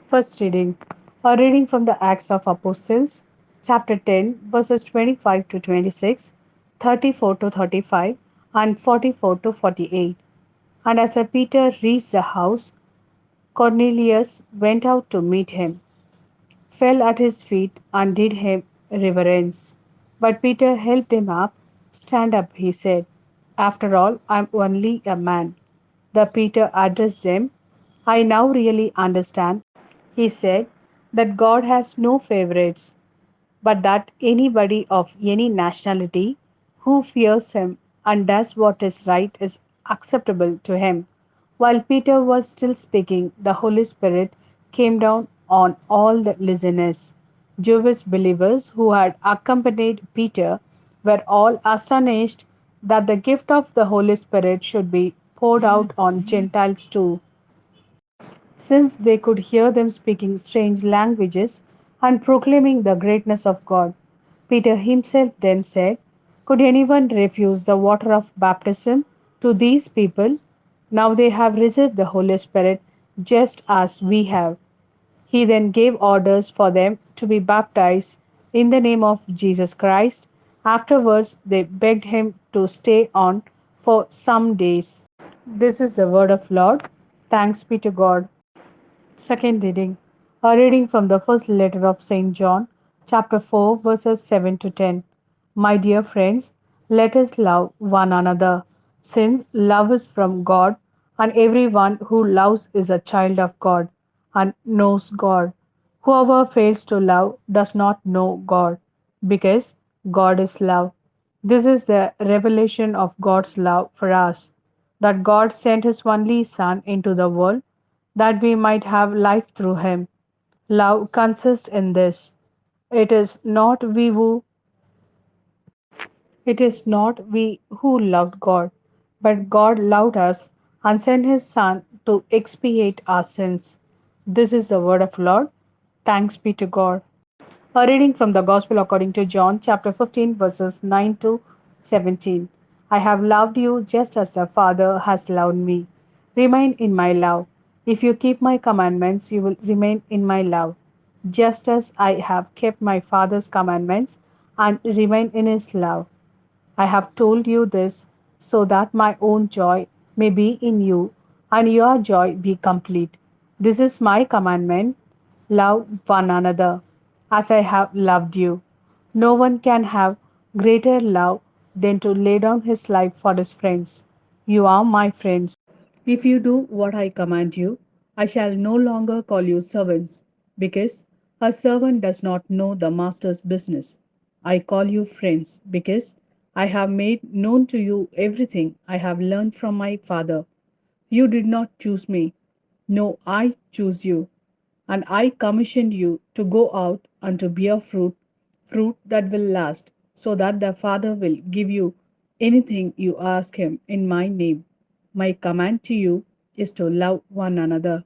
First reading. A reading from the Acts of Apostles, chapter 10, verses 25 to 26, 34 to 35, and 44 to 48. And as Peter reached the house, Cornelius went out to meet him, fell at his feet, and did him reverence. But Peter helped him up. Stand up, he said. After all, I am only a man. The Peter addressed them. I now really understand, he said, that God has no favorites, but that anybody of any nationality who fears him and does what is right is acceptable to him. While Peter was still speaking, the Holy Spirit came down on all the listeners. Jewish believers who had accompanied Peter were all astonished that the gift of the Holy Spirit should be poured out on Gentiles too, since they could hear them speaking strange languages and proclaiming the greatness of God. Peter himself then said, could anyone refuse the water of baptism to these people? Now they have received the Holy Spirit just as we have. He then gave orders for them to be baptized in the name of Jesus Christ. Afterwards, they begged him to stay on for some days. This is the word of Lord. Thanks be to God. Second reading. A reading from the first letter of St. John, chapter 4, verses 7 to 10. My dear friends, let us love one another, since love is from God, and everyone who loves is a child of God and knows God. Whoever fails to love does not know God, because God is love. This is the revelation of God's love for us, that God sent His only Son into the world that we might have life through him. Love consists in this. It is not we who it is not we who loved God, but God loved us and sent his Son to expiate our sins. This is the word of Lord. Thanks be to God. A reading from the Gospel according to John, chapter 15, verses 9 to 17. I have loved you just as the Father has loved me. Remain in my love. If you keep my commandments, you will remain in my love, just as I have kept my Father's commandments and remain in his love. I have told you this so that my own joy may be in you and your joy be complete. This is my commandment: love one another as I have loved you. No one can have greater love than to lay down his life for his friends. You are my friends. If you do what I command you, I shall no longer call you servants, because a servant does not know the master's business. I call you friends, because I have made known to you everything I have learned from my Father. You did not choose me. No, I choose you. And I commissioned you to go out and to bear fruit, fruit that will last, so that the Father will give you anything you ask Him in my name. My command to you is to love one another.